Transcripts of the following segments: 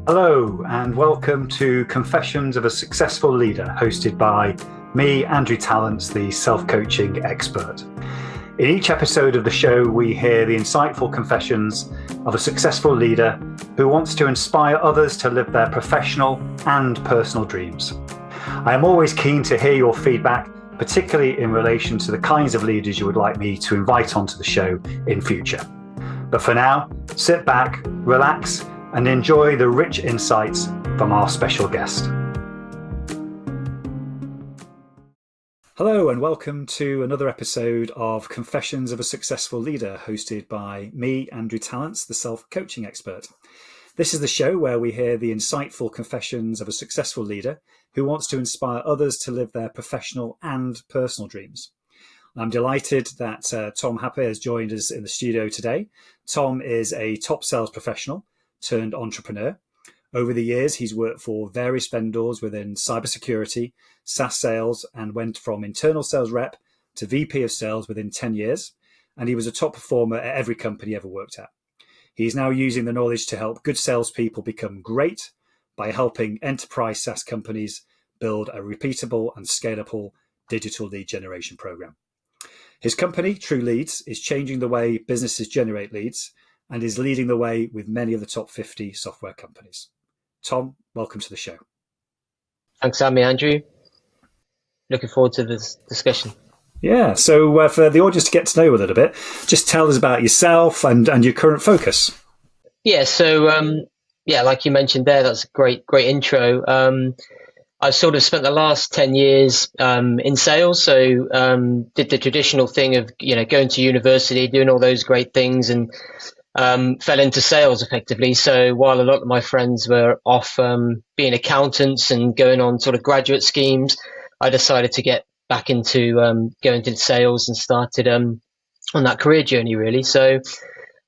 Hello, and welcome to Confessions of a Successful Leader, hosted by me, Andrew Tallents, the self-coaching expert. In each episode of the show, we hear the insightful confessions of a successful leader who wants to inspire others to live their professional and personal dreams. I am always keen to hear your feedback, particularly in relation to the kinds of leaders you would like me to invite onto the show in future. But for now, sit back, relax, and enjoy the rich insights from our special guest. Hello and welcome to another episode of Confessions of a Successful Leader, hosted by me, Andrew Tallents, the self-coaching expert. This is the show where we hear the insightful confessions of a successful leader who wants to inspire others to live their professional and personal dreams. I'm delighted that Tom Happé has joined us in the studio today. Tom is a top sales professional turned entrepreneur. Over the years, he's worked for various vendors within cybersecurity, SaaS sales, and went from internal sales rep to VP of sales within 10 years. And he was a top performer at every company he ever worked at. He's now using the knowledge to help good salespeople become great by helping enterprise SaaS companies build a repeatable and scalable digital lead generation program. His company, True Leads, is changing the way businesses generate leads and is leading the way with many of the top 50 software companies. Tom, welcome to the show. Thanks for having me, Andrew. Looking forward to this discussion. Yeah, so for the audience to get to know you a little bit, just tell us about yourself and your current focus. Yeah, so like you mentioned there, that's a great intro. I've sort of spent the last 10 years in sales, so did the traditional thing of going to university, doing all those great things, and fell into sales effectively. So while a lot of my friends were off being accountants and going on sort of graduate schemes, I decided to get back into going into sales and started on that career journey really. So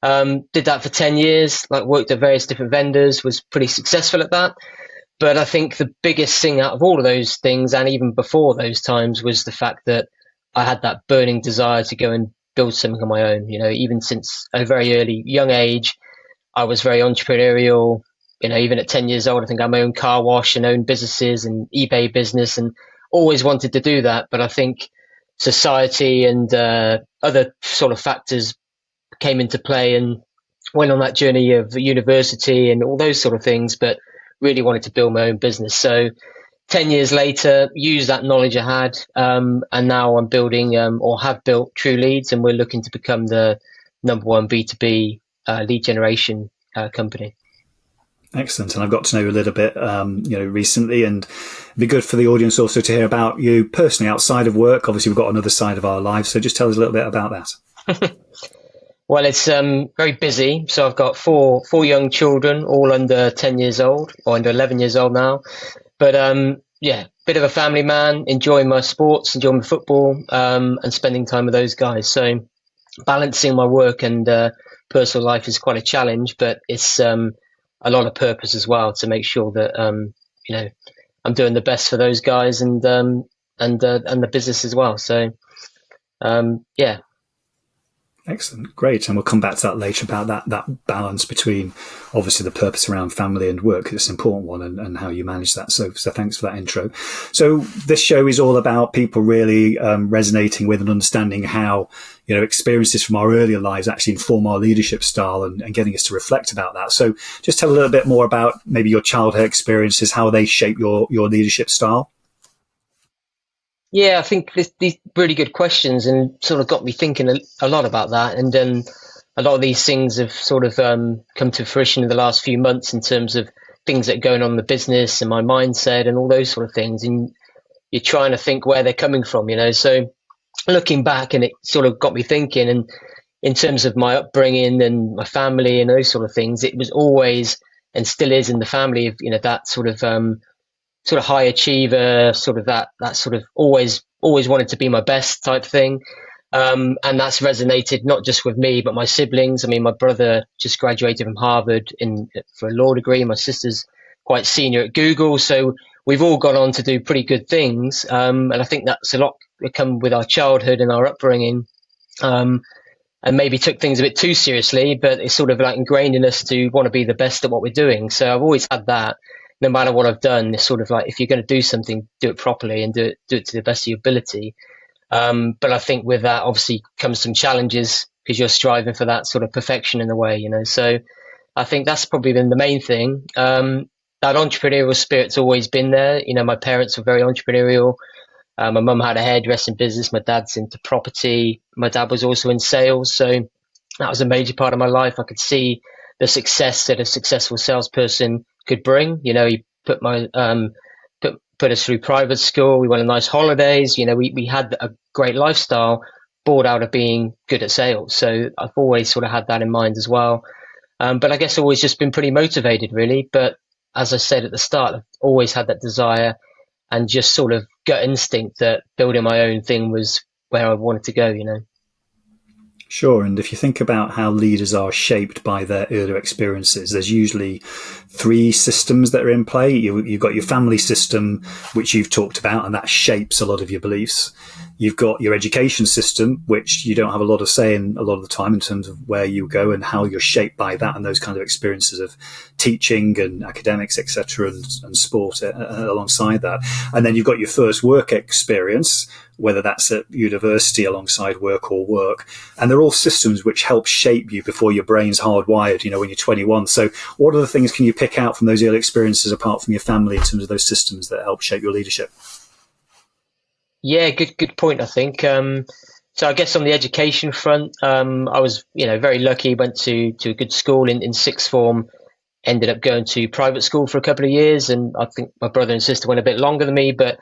did that for 10 years, worked at various different vendors, was pretty successful at that. But I think the biggest thing out of all of those things, and even before those times, was the fact that I had that burning desire to go and build something on my own. Even since a very early young age, I was very entrepreneurial. Even at 10 years old, I think I had my own car wash and own businesses and eBay business, and always wanted to do that. But I think society and other sort of factors came into play, and went on that journey of university and all those sort of things, but really wanted to build my own business. So 10 years later, used that knowledge I had, and now I'm building or have built True Leads, and we're looking to become the number one B2B lead generation company. Excellent. And I've got to know you a little bit, recently, and it'd be good for the audience also to hear about you personally outside of work. Obviously, we've got another side of our lives. So just tell us a little bit about that. Well, it's very busy. So I've got four young children, all under 10 years old, or under 11 years old now. But bit of a family man, enjoying my sports, enjoying my football, and spending time with those guys. So balancing my work and personal life is quite a challenge, but it's a lot of purpose as well, to make sure that I'm doing the best for those guys and the business as well. So Excellent. Great. And we'll come back to that later about that balance between obviously the purpose around family and work. It's an important one, and how you manage that. So thanks for that intro. So this show is all about people really resonating with and understanding how, experiences from our earlier lives actually inform our leadership style, and getting us to reflect about that. So just tell a little bit more about maybe your childhood experiences, how they shape your leadership style. Yeah, I think these really good questions, and sort of got me thinking a lot about that. And a lot of these things have sort of come to fruition in the last few months in terms of things that are going on in the business and my mindset and all those sort of things. And you're trying to think where they're coming from, So looking back, and it sort of got me thinking. And in terms of my upbringing and my family and those sort of things, it was always, and still is in the family, of that sort of high achiever, sort of that sort of always wanted to be my best type thing. And that's resonated not just with me, but my siblings. I mean, my brother just graduated from Harvard for a law degree. My sister's quite senior at Google. So we've all gone on to do pretty good things. And I think that's a lot that come with our childhood and our upbringing. And and maybe took things a bit too seriously, but it's sort of like ingrained in us to want to be the best at what we're doing. So I've always had that. No matter what I've done, it's sort of like, if you're going to do something, do it properly and do it to the best of your ability. But I think with that obviously comes some challenges because you're striving for that sort of perfection in a way, you know. So I think that's probably been the main thing. That entrepreneurial spirit's always been there. You know, my parents were very entrepreneurial. My mum had a hairdressing business. My dad's into property. My dad was also in sales. So that was a major part of my life. I could see the success that a successful salesperson could bring. You know, he put my put us through private school. We went on nice holidays. You know, we had a great lifestyle brought out of being good at sales. So I've always sort of had that in mind as well. But I guess always just been pretty motivated, really. But as I said at the start, I've always had that desire and just sort of gut instinct that building my own thing was where I wanted to go, you know. Sure. And if you think about how leaders are shaped by their earlier experiences, there's usually three systems that are in play. You've got your family system, which you've talked about, and that shapes a lot of your beliefs. You've got your education system, which you don't have a lot of say in a lot of the time in terms of where you go and how you're shaped by that and those kind of experiences of teaching and academics, etc., and sport alongside that. And then you've got your first work experience, whether that's at university alongside work or work. And they're all systems which help shape you before your brain's hardwired, you know, when you're 21. So what other things can you pick out from those early experiences apart from your family in terms of those systems that help shape your leadership? Yeah, good point, I think. So I guess on the education front, I was, you know, very lucky, went to a good school in sixth form, ended up going to private school for a couple of years. And I think my brother and sister went a bit longer than me, but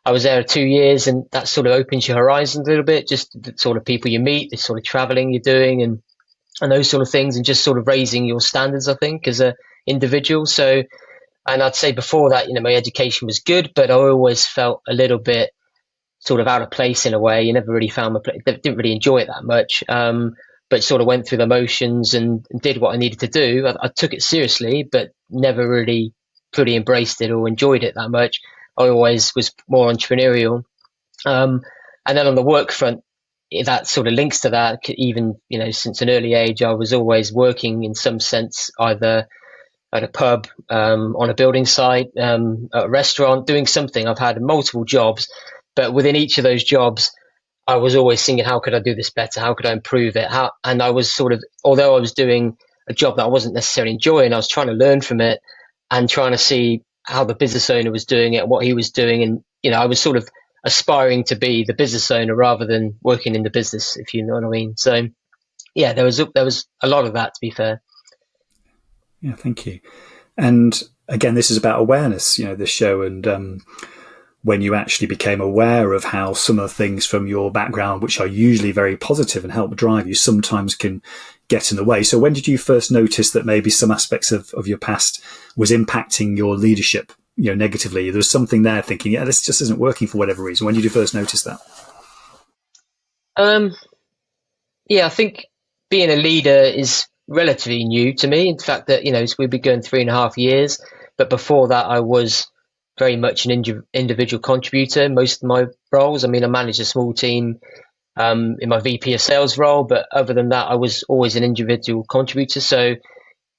I was there 2 years, and that sort of opens your horizons a little bit, just the sort of people you meet, the sort of traveling you're doing, and those sort of things, and just sort of raising your standards, I think, as a individual. So, and I'd say before that, you know, my education was good, but I always felt a little bit sort of out of place in a way. You never really found my place, didn't really enjoy it that much. But sort of went through the motions and did what I needed to do. I took it seriously, but never really fully embraced it or enjoyed it that much. I always was more entrepreneurial. And then on the work front, that sort of links to that. Even, you know, since an early age, I was always working in some sense, either at a pub, on a building site, at a restaurant, doing something. I've had multiple jobs, but within each of those jobs, I was always thinking, how could I do this better? How could I improve it? And I was sort of, although I was doing a job that I wasn't necessarily enjoying, I was trying to learn from it and trying to see how the business owner was doing it, what he was doing. And, you know, I was sort of aspiring to be the business owner rather than working in the business, if you know what I mean. So yeah, there was a lot of that, to be fair. Yeah, thank you. And again, this is about awareness, you know, this show, and when you actually became aware of how some of the things from your background, which are usually very positive and help drive you, sometimes can get in the way. So when did you first notice that maybe some aspects of your past was impacting your leadership, you know, negatively? There was something there thinking, yeah, this just isn't working for whatever reason. When did you first notice that? Um, yeah, I think being a leader is relatively new to me. In fact, that, you know, we've been going 3.5 years, but before that, I was very much an individual contributor. Most of my roles, I mean, I managed a small team in my VP of sales role, but other than that, I was always an individual contributor. So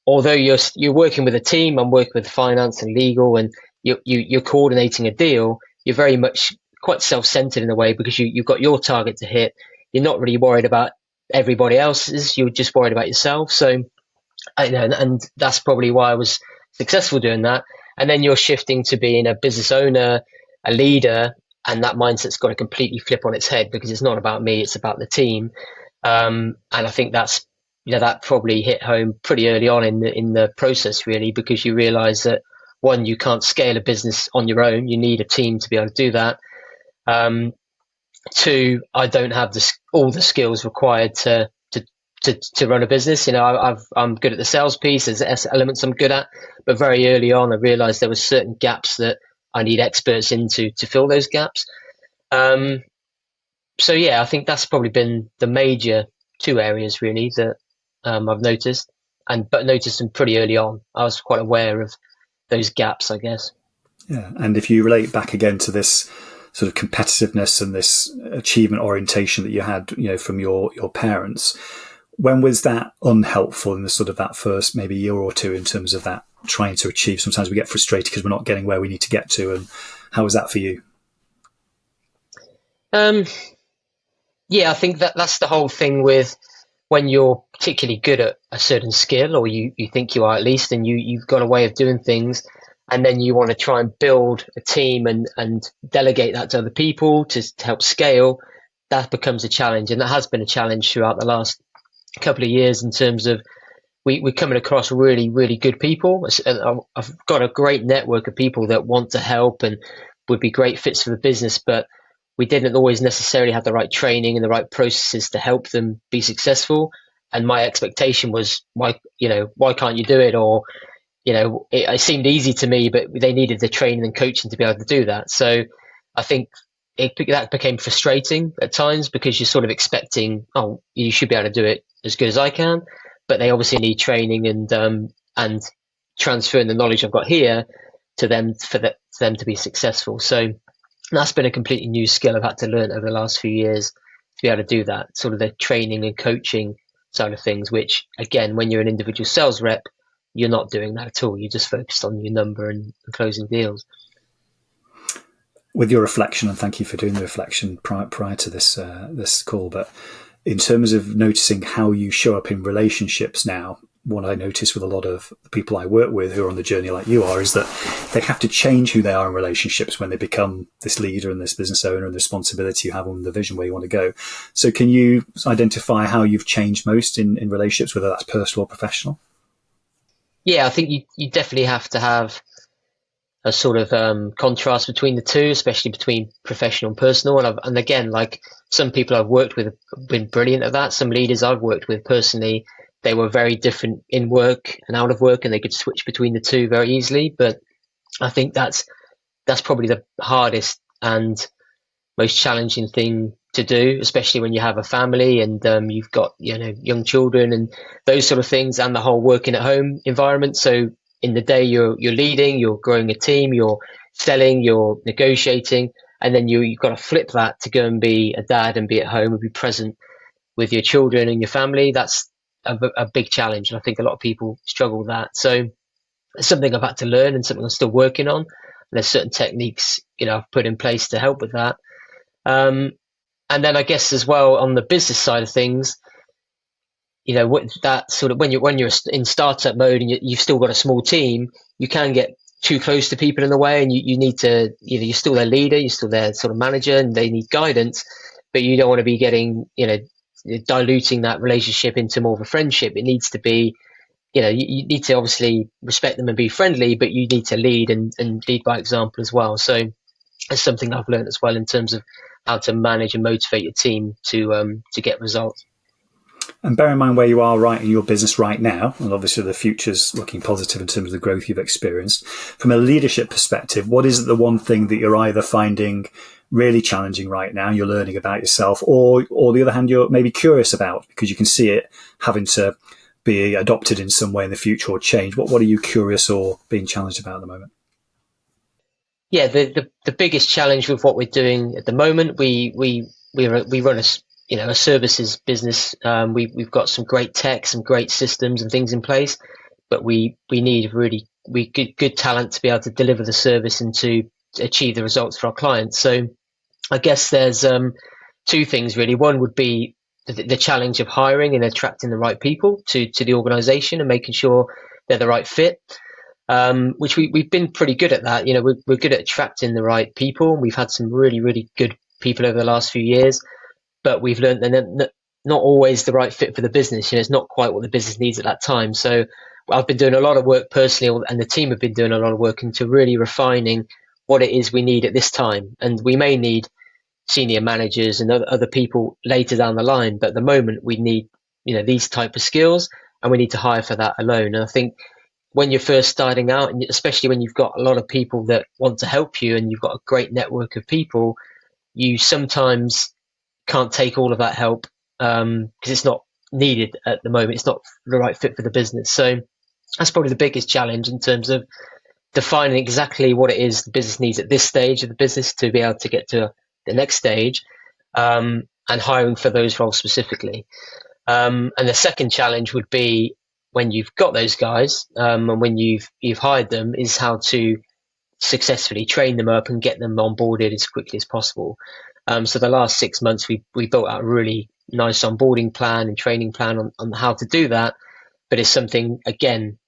although you're working with a team, I'm working with finance and legal, and you're coordinating a deal. You're very much quite self-centered in a way because you've got your target to hit. You're not really worried about everybody else's. You're just worried about yourself. So, and that's probably why I was successful doing that. And then you're shifting to being a business owner, a leader, and that mindset's got to completely flip on its head because it's not about me, it's about the team. And I think that's, you know, that probably hit home pretty early on in the process, really, because you realize that, one, you can't scale a business on your own. You need a team to be able to do that. Two, I don't have all the skills required to run a business. You know, I'm good at the sales piece. There's elements I'm good at, but very early on, I realized there were certain gaps that I need experts to fill those gaps. So yeah, I think that's probably been the major two areas really that I've noticed, but noticed them pretty early on. I was quite aware of those gaps, I guess. Yeah, and if you relate back again to this sort of competitiveness and this achievement orientation that you had, you know, from your parents, When was that unhelpful in the sort of that first maybe year or two in terms of that trying to achieve? Sometimes we get frustrated because we're not getting where we need to get to. And how was that for you? Um, yeah, I think that's the whole thing with when you're particularly good at a certain skill, or you think you are at least, and you've got a way of doing things, and then you want to try and build a team and delegate that to other people to help scale. That becomes a challenge, and that has been a challenge throughout the last couple of years in terms of we're coming across really, really good people. I've got a great network of people that want to help and would be great fits for the business, but we didn't always necessarily have the right training and the right processes to help them be successful. And my expectation was, why can't you do it? Or, it seemed easy to me, but they needed the training and coaching to be able to do that. So I think that became frustrating at times because you're sort of expecting, oh, you should be able to do it as good as I can, but they obviously need training and transferring the knowledge I've got here to them for them to be successful. So that's been a completely new skill I've had to learn over the last few years to be able to do that, sort of the training and coaching side of things, which again, when you're an individual sales rep, you're not doing that at all. You're just focused on your number and closing deals. With your reflection, and thank you for doing the reflection prior to this call, but in terms of noticing how you show up in relationships now, what I notice with a lot of the people I work with who are on the journey like you are is that they have to change who they are in relationships when they become this leader and this business owner and the responsibility you have on the vision where you want to go. So can you identify how you've changed most in relationships, whether that's personal or professional? Yeah, I think you definitely have to have a sort of contrast between the two, especially between professional and personal. And again, like some people I've worked with have been brilliant at that. Some leaders I've worked with personally, they were very different in work and out of work, and they could switch between the two very easily. But I think that's probably the hardest and most challenging thing to do, especially when you have a family and you've got young children and those sort of things, and the whole working at home environment. So in the day you're leading, you're growing a team, you're selling, you're negotiating, and then you've got to flip that to go and be a dad and be at home and be present with your children and your family. That's a big challenge, and I think a lot of people struggle with that. So it's something I've had to learn and something I'm still working on. And there's certain techniques I've put in place to help with that. And then I guess as well on the business side of things, what that sort of when you're in startup mode and you've still got a small team, you can get too close to people in a way, and you need to you're still their leader, you're still their sort of manager, and they need guidance, but you don't want to be getting diluting that relationship into more of a friendship. It needs to be you need to obviously respect them and be friendly, but you need to lead and lead by example as well. So it's something I've learned as well in terms of how to manage and motivate your team to get results. And bear in mind where you are right in your business right now, and obviously the future's looking positive in terms of the growth you've experienced. From a leadership perspective, what is the one thing that you're either finding really challenging right now, you're learning about yourself, or the other hand, you're maybe curious about because you can see it having to be adopted in some way in the future or change? What are you curious or being challenged about at the moment? Yeah, the biggest challenge with what we're doing at the moment, we run a services business. We've got some great tech, some great systems and things in place, but we need really good talent to be able to deliver the service and to achieve the results for our clients. So I guess there's two things really. One would be the challenge of hiring and attracting the right people to the organization and making sure they're the right fit. Which we've been pretty good at that. We're good at attracting the right people. We've had some really, really good people over the last few years, but we've learned that not always the right fit for the business. It's not quite what the business needs at that time. So I've been doing a lot of work personally, and the team have been doing a lot of work into really refining what it is we need at this time. And we may need senior managers and other people later down the line, but at the moment we need, these type of skills, and we need to hire for that alone. And I think when you're first starting out, and especially when you've got a lot of people that want to help you and you've got a great network of people, you sometimes can't take all of that help because it's not needed at the moment. It's not the right fit for the business. So that's probably the biggest challenge in terms of defining exactly what it is the business needs at this stage of the business to be able to get to the next stage, and hiring for those roles specifically. And the second challenge would be when you've got those guys, and when you've hired them, is how to successfully train them up and get them onboarded as quickly as possible. So the last 6 months, we built out a really nice onboarding plan and training plan on how to do that. But it's something, again,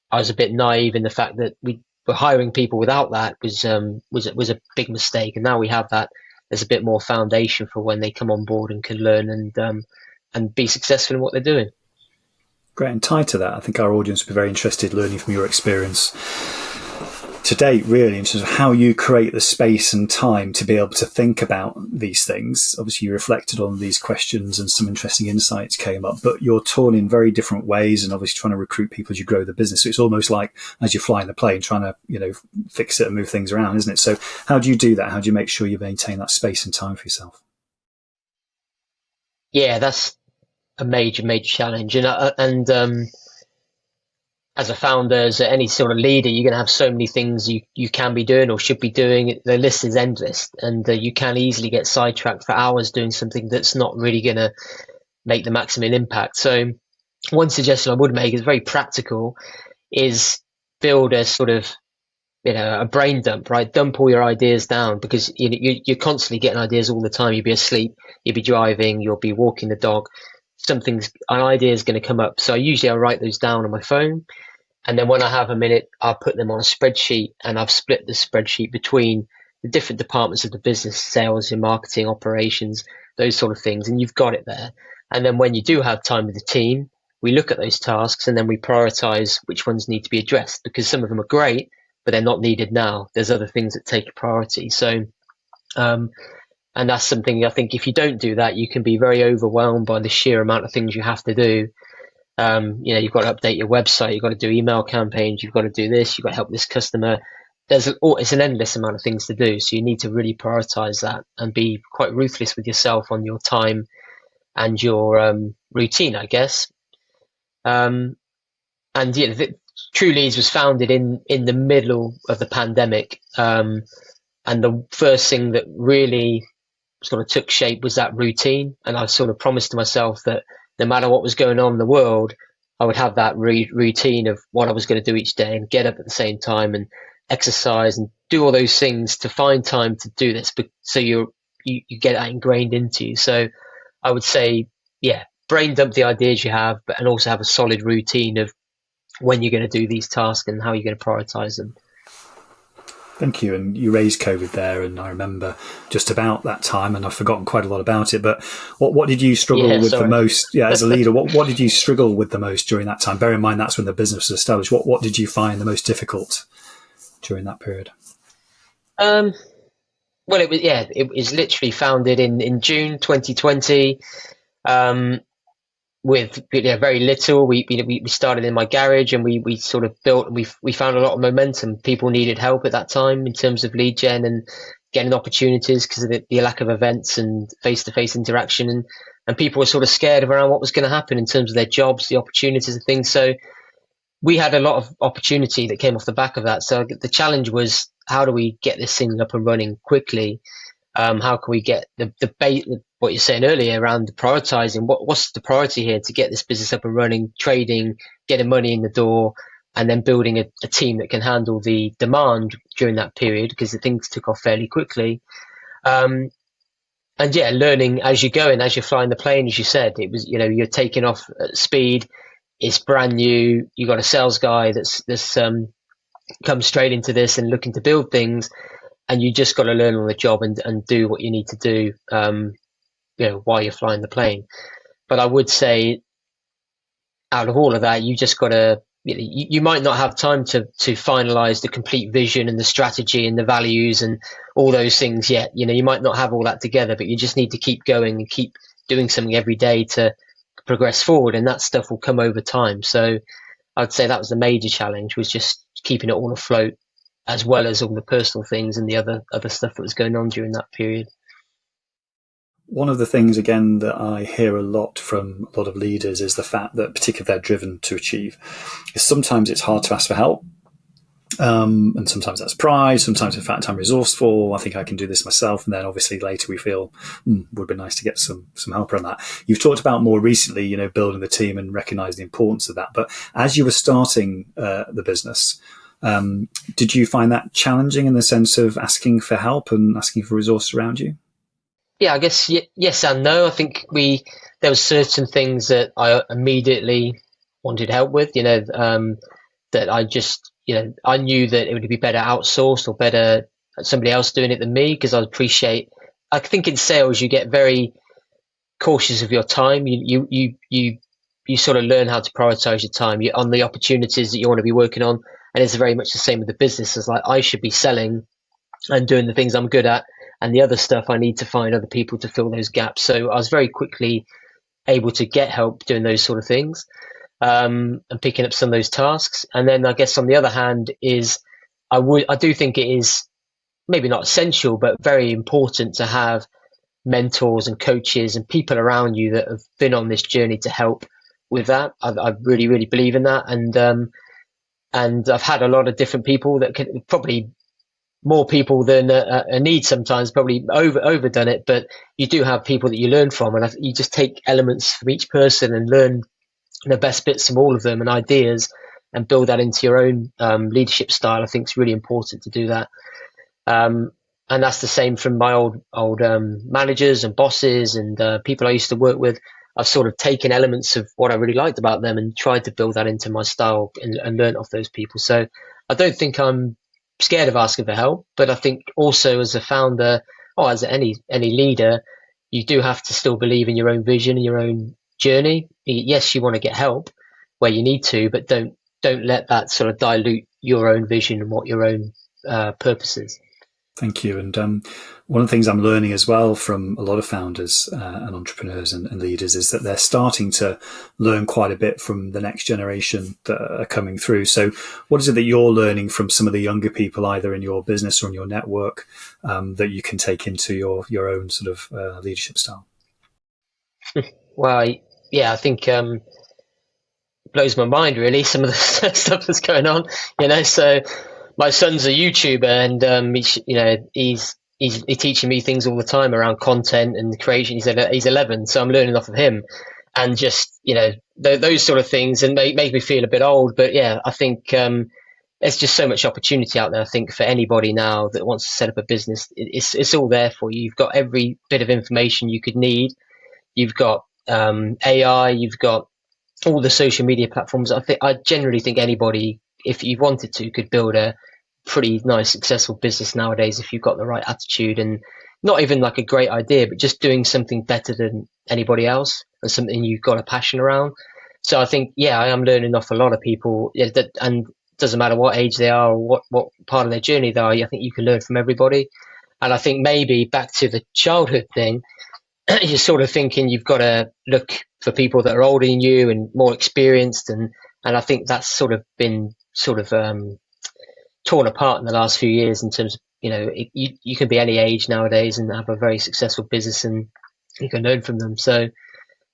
I was a bit naive in the fact that we were hiring people without that was a big mistake. And now we have that. There's a bit more foundation for when they come on board and can learn and be successful in what they're doing. Great. And tied to that, I think our audience would be very interested learning from your experience to date, really, in terms of how you create the space and time to be able to think about these things. Obviously, you reflected on these questions and some interesting insights came up, but you're torn in very different ways and obviously trying to recruit people as you grow the business. So it's almost like as you're flying the plane, trying to, fix it and move things around, isn't it? So how do you do that? How do you make sure you maintain that space and time for yourself? Yeah, that's a major, major challenge. And as a founder, as any sort of leader, you're going to have so many things you can be doing or should be doing. The list is endless, and you can easily get sidetracked for hours doing something that's not really going to make the maximum impact. So one suggestion I would make is very practical, is build a sort of, a brain dump, right? Dump all your ideas down, because you're constantly getting ideas all the time. You'll be asleep, you'll be driving, you'll be walking the dog. An idea is going to come up. So I write those down on my phone. And then when I have a minute, I'll put them on a spreadsheet, and I've split the spreadsheet between the different departments of the business: sales and marketing, operations, those sort of things. And you've got it there. And then when you do have time with the team, we look at those tasks and then we prioritize which ones need to be addressed, because some of them are great, but they're not needed now. There's other things that take priority. So, and that's something I think if you don't do that, you can be very overwhelmed by the sheer amount of things you have to do. You've got to update your website, you've got to do email campaigns, you've got to do this, you've got to help this customer. It's an endless amount of things to do. So you need to really prioritize that and be quite ruthless with yourself on your time and your routine, I guess. And True Leads was founded in the middle of the pandemic. And the first thing that really sort of took shape was that routine. And I sort of promised to myself that no matter what was going on in the world, I would have that routine of what I was going to do each day and get up at the same time and exercise and do all those things to find time to do this. But so you get that ingrained into you. So I would say, yeah, brain dump the ideas you have, and also have a solid routine of when you're going to do these tasks and how you're going to prioritize them. Thank you. And you raised COVID there, and I remember just about that time, and I've forgotten quite a lot about it, but what did you struggle with the most? Yeah, as a leader, what did you struggle with the most during that time? Bear in mind, that's when the business was established. What did you find the most difficult during that period? Well, it was literally founded in June 2020. With very little. We started in my garage, and we sort of built, and we found a lot of momentum. People needed help at that time in terms of lead gen and getting opportunities because of the lack of events and face-to-face interaction, and people were sort of scared around what was going to happen in terms of their jobs, the opportunities and things. So we had a lot of opportunity that came off the back of that. So the challenge was, how do we get this thing up and running quickly? How can we get what you're saying earlier around prioritizing? What's the priority here to get this business up and running, trading, getting money in the door, and then building a team that can handle the demand during that period, because the things took off fairly quickly. And learning as you're going, as you're flying the plane, as you said, it was, you're taking off at speed. It's brand new. You got a sales guy that's come straight into this and looking to build things. And you just got to learn on the job and do what you need to do, while you're flying the plane. But I would say, out of all of that, you just got to, you might not have time to finalize the complete vision and the strategy and the values and all those things yet. You might not have all that together, but you just need to keep going and keep doing something every day to progress forward, and that stuff will come over time. So I'd say that was the major challenge, was just keeping it all afloat, as well as all the personal things and the other stuff that was going on during that period. One of the things, again, that I hear a lot from a lot of leaders is the fact that, particularly if they're driven to achieve, is sometimes it's hard to ask for help. And sometimes that's pride, sometimes in fact I'm resourceful, I think I can do this myself, and then obviously later we feel would be nice to get some help around that. You've talked about more recently, building the team and recognise the importance of that. But as you were starting the business, did you find that challenging in the sense of asking for help and asking for resources around you? Yeah, I guess yes and no. I think there were certain things that I immediately wanted help with. That I just I knew that it would be better outsourced or better somebody else doing it than me, because I think in sales you get very cautious of your time. You sort of learn how to prioritize your time on the opportunities that you want to be working on, and it's very much the same with the business. It's like I should be selling and doing the things I'm good at, and the other stuff I need to find other people to fill those gaps. So I was very quickly able to get help doing those sort of things, and picking up some of those tasks. And then I guess on the other hand is I do think it is maybe not essential, but very important to have mentors and coaches and people around you that have been on this journey to help with that. I really, really believe in that. And I've had a lot of different people that could probably more people than a need sometimes, probably overdone it, but you do have people that you learn from, and you just take elements from each person and learn the best bits from all of them and ideas and build that into your own leadership style. I think it's really important to do that. And that's the same from my old managers and bosses and people I used to work with. I've sort of taken elements of what I really liked about them and tried to build that into my style and learn off those people. So I don't think I'm scared of asking for help, but I think also as a founder or as any leader, you do have to still believe in your own vision and your own journey. Yes, you want to get help where you need to, but don't let that sort of dilute your own vision and what your own purpose is. Thank you. And one of the things I'm learning as well from a lot of founders and entrepreneurs and leaders is that they're starting to learn quite a bit from the next generation that are coming through. So what is it that you're learning from some of the younger people, either in your business or in your network, that you can take into your own sort of leadership style? Well, yeah, I think blows my mind really, some of the stuff that's going on, so my son's a YouTuber, and he's teaching me things all the time around content and creation. He's 11, so I'm learning off of him, and just those sort of things, and make me feel a bit old. But yeah, I think there's just so much opportunity out there. I think for anybody now that wants to set up a business, it's all there for you. You've got every bit of information you could need. You've got AI. You've got all the social media platforms. I generally think anybody, if you wanted to, could build a pretty nice, successful business nowadays if you've got the right attitude and not even like a great idea, but just doing something better than anybody else and something you've got a passion around. So I think, yeah, I am learning off a lot of people, and it doesn't matter what age they are or what part of their journey they are. I think you can learn from everybody. And I think maybe back to the childhood thing, you're sort of thinking you've got to look for people that are older than you and more experienced, and I think that's sort of been sort of torn apart in the last few years in terms of you can be any age nowadays and have a very successful business and you can learn from them. So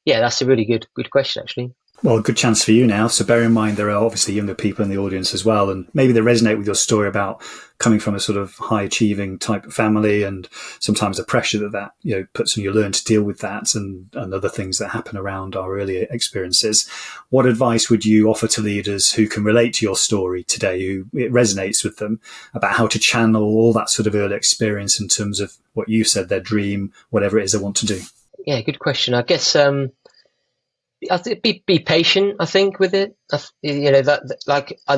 yeah, that's a really good question actually. Well, a good chance for you now. So bear in mind there are obviously younger people in the audience as well, and maybe they resonate with your story about coming from a sort of high achieving type of family, and sometimes the pressure that puts on you. Learn to deal with that and other things that happen around our earlier experiences. What advice would you offer to leaders who can relate to your story today, who it resonates with them, about how to channel all that sort of early experience in terms of what you said, their dream, whatever it is they want to do? Yeah, good question. I guess I think be patient. I think with it,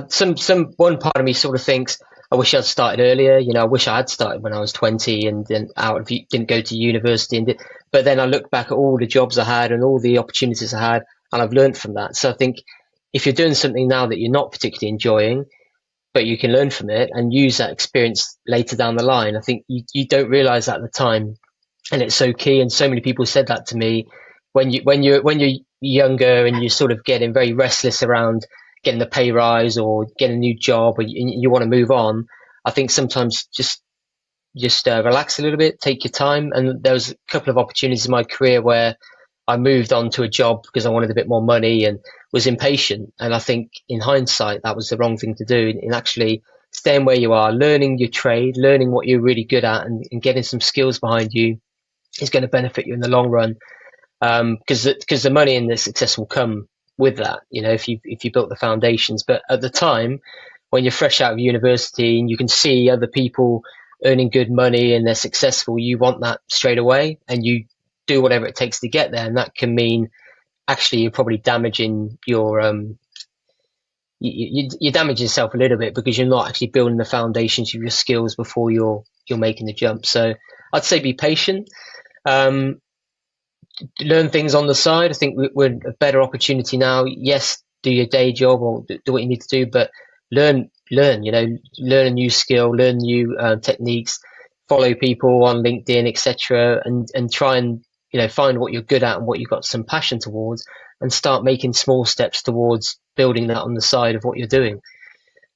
some one part of me sort of thinks I wish I'd started earlier. I wish I had started when I was 20 and then didn't go to university. But then I look back at all the jobs I had and all the opportunities I had, and I've learned from that. So I think if you're doing something now that you're not particularly enjoying, but you can learn from it and use that experience later down the line, I think you don't realize that at the time, and it's so key. And so many people said that to me when you're younger and you're sort of getting very restless around getting a pay rise or getting a new job, or you want to move on. I think sometimes just relax a little bit, take your time. And there was a couple of opportunities in my career where I moved on to a job because I wanted a bit more money and was impatient. And I think in hindsight, that was the wrong thing to do. And actually staying where you are, learning your trade, learning what you're really good at, and getting some skills behind you is going to benefit you in the long run. Because the money and the success will come with that, if you built the foundations. But at the time, when you're fresh out of university and you can see other people earning good money and they're successful, you want that straight away, and you do whatever it takes to get there. And that can mean actually you're probably damaging you damage yourself a little bit, because you're not actually building the foundations of your skills before you're making the jump. So I'd say be patient. Learn things on the side. I think we're in a better opportunity now. Yes, do your day job or do what you need to do, but learn, learn a new skill, learn new techniques, follow people on LinkedIn, etc., and try and find what you're good at and what you've got some passion towards, and start making small steps towards building that on the side of what you're doing.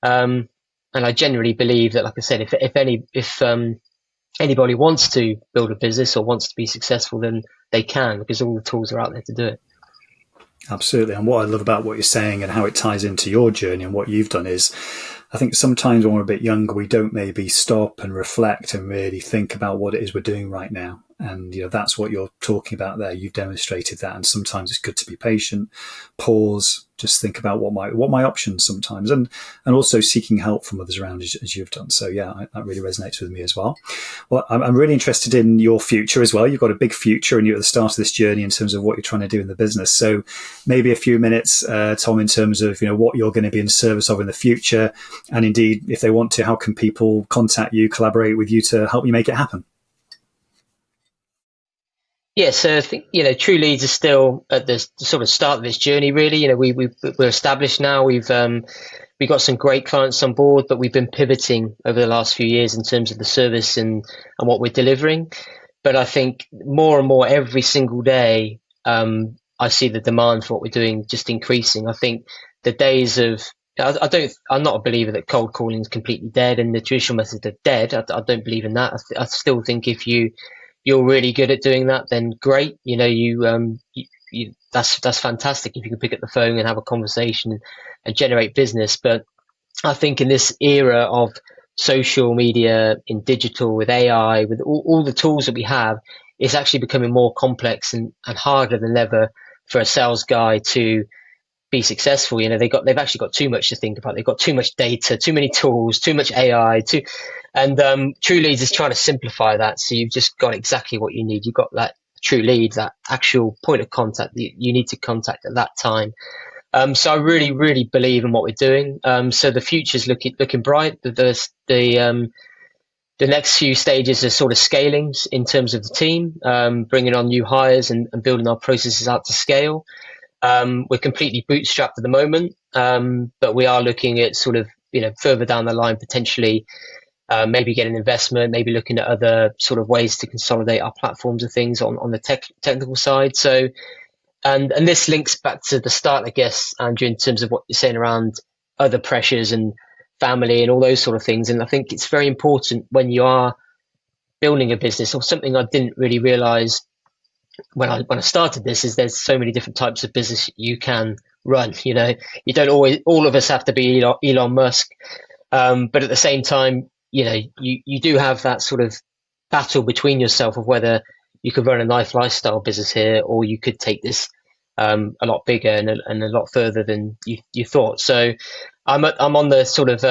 And I generally believe that, like I said, if anybody wants to build a business or wants to be successful, then they can, because all the tools are out there to do it. Absolutely. And what I love about what you're saying and how it ties into your journey and what you've done is, I think sometimes when we're a bit younger, we don't maybe stop and reflect and really think about what it is we're doing right now. And, that's what you're talking about there. You've demonstrated that. And sometimes it's good to be patient, pause, just think about what my options sometimes, and also seeking help from others around as you've done. So yeah, that really resonates with me as well. Well, I'm really interested in your future as well. You've got a big future and you're at the start of this journey in terms of what you're trying to do in the business. So maybe a few minutes, Tom, in terms of, what you're going to be in service of in the future. And indeed, if they want to, how can people contact you, collaborate with you to help you make it happen? Yeah, so I think True Leads is still at the sort of start of this journey. Really, we're established now. We've got some great clients on board, but we've been pivoting over the last few years in terms of the service and what we're delivering. But I think more and more every single day, I see the demand for what we're doing just increasing. I think the days of I'm not a believer that cold calling is completely dead and the traditional methods are dead. I don't believe in that. I still think if you're really good at doing that, then great. That's fantastic if you can pick up the phone and have a conversation and generate business. But I think in this era of social media, in digital, with AI, with all the tools that we have, it's actually becoming more complex and harder than ever for a sales guy to be successful. They've actually got too much to think about. They've got too much data, too many tools, too much AI, and True Leads is trying to simplify that. So you've just got exactly what you need. You've got that true lead, that actual point of contact that you need to contact at that time. So I really, really believe in what we're doing. So the future's looking bright. The next few stages are sort of scaling in terms of the team, bringing on new hires and building our processes out to scale. We're completely bootstrapped at the moment, but we are looking at sort of further down the line potentially. Maybe get an investment, maybe looking at other sort of ways to consolidate our platforms and things on the technical side. So, and this links back to the start, I guess, Andrew, in terms of what you're saying around other pressures and family and all those sort of things. And I think it's very important when you are building a business, or something I didn't really realize when I started this, is there's so many different types of business you can run. You don't always, all of us have to be Elon Musk. But at the same time, you do have that sort of battle between yourself of whether you could run a nice lifestyle business here, or you could take this a lot bigger and a lot further than you thought. So I'm on the sort of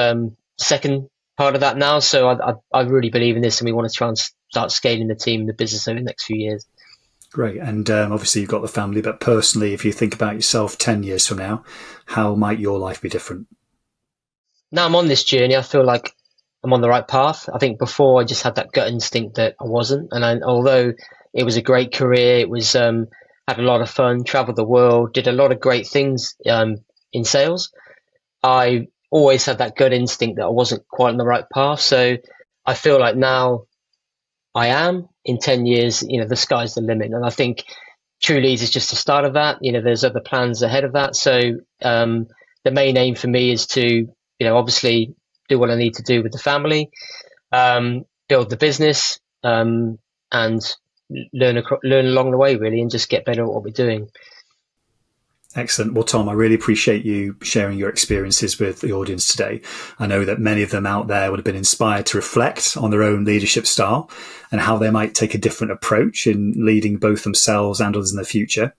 second part of that now. So I really believe in this, and we want to try and start scaling the team and the business over the next few years. Great. And obviously you've got the family, but personally, if you think about yourself 10 years from now, how might your life be different? Now I'm on this journey, I feel like I'm on the right path. I think before I just had that gut instinct that I wasn't. And although it was a great career, it was had a lot of fun, traveled the world, did a lot of great things in sales, I always had that gut instinct that I wasn't quite on the right path. So I feel like now I am. In 10 years, the sky's the limit. And I think True Leads is just the start of that. There's other plans ahead of that. So the main aim for me is to, obviously do what I need to do with the family, build the business, and learn along the way, really, and just get better at what we're doing. Excellent. Well, Tom, I really appreciate you sharing your experiences with the audience today. I know that many of them out there would have been inspired to reflect on their own leadership style and how they might take a different approach in leading both themselves and others in the future.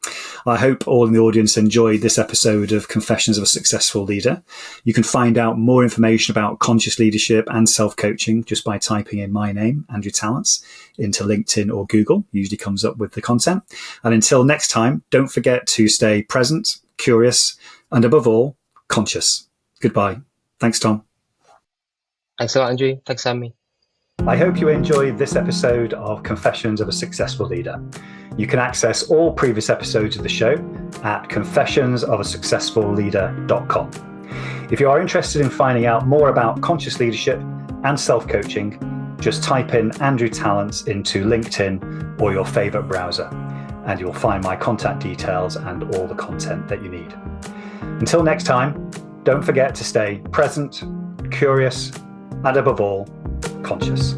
I hope all in the audience enjoyed this episode of Confessions of a Successful Leader. You can find out more information about conscious leadership and self-coaching just by typing in my name, Andrew Tallents, into LinkedIn or Google. Usually comes up with the content. And until next time, don't forget to stay present, curious, and above all, conscious. Goodbye. Thanks, Tom. Thanks a lot, Andrew. Thanks for having me. I hope you enjoyed this episode of Confessions of a Successful Leader. You can access all previous episodes of the show at confessionsofaSuccessfulLeader.com. If you are interested in finding out more about conscious leadership and self-coaching, just type in Andrew Tallents into LinkedIn or your favorite browser, and you'll find my contact details and all the content that you need. Until next time, don't forget to stay present, curious, and above all, conscious.